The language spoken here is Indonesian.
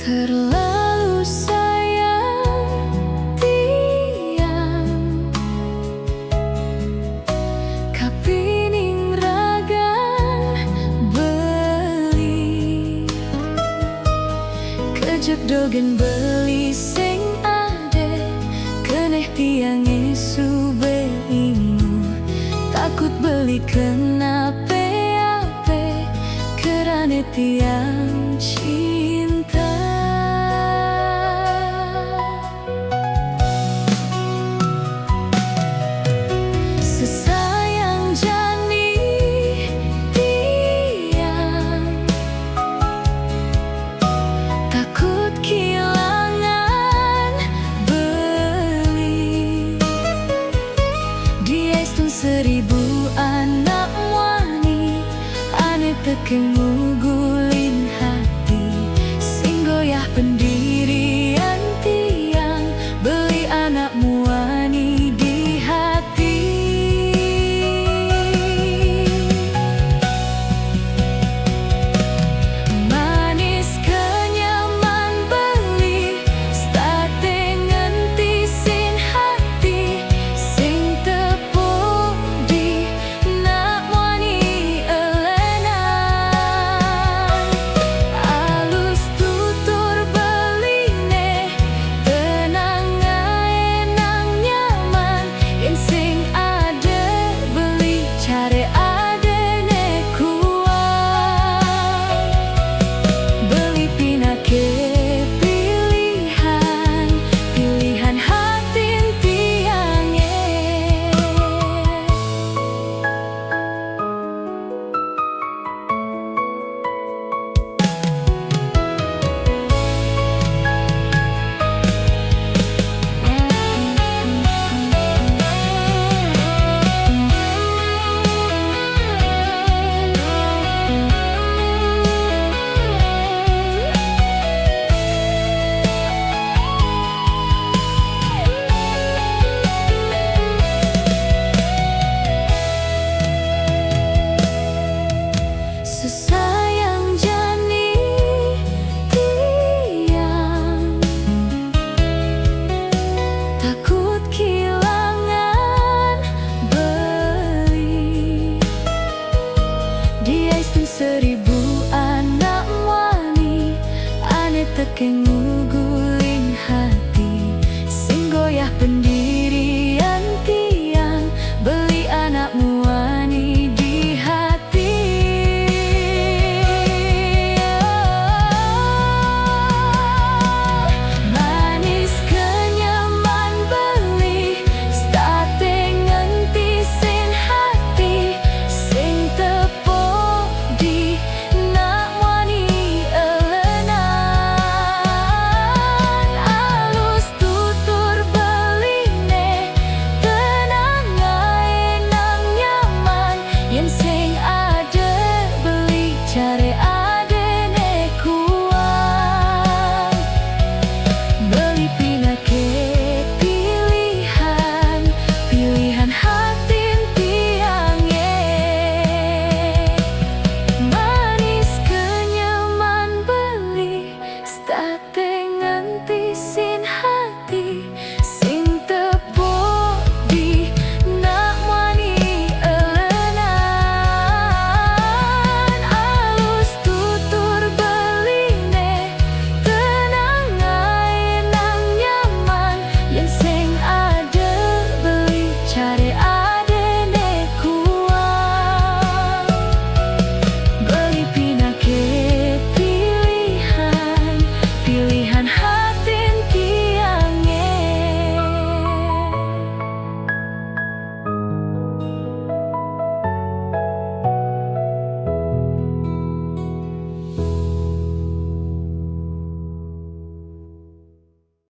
Terlalu sayang tiang kapining ragan beli kejek dogen beli sing ade keneh tiang sube ingu takut beli kenape-ape kerane tiang cinta. Sesayang jani tiang takut kehilangan beli diestun 1000 anak wani ane tekeng ngugulin hati sing goyah pendirian tiang beli anak muani di hati. Manis kenyaman beli state ngentisin hati sing tepung di nak wani elenan alus tutur beline tenang ae nang nyaman yen sing ade beli care adene kuat beli pinake pilihan pilihan hati tiange. Sesayang jani tiang takut kehilangan beli diestun 1000 anak wani ane tekeng ngugu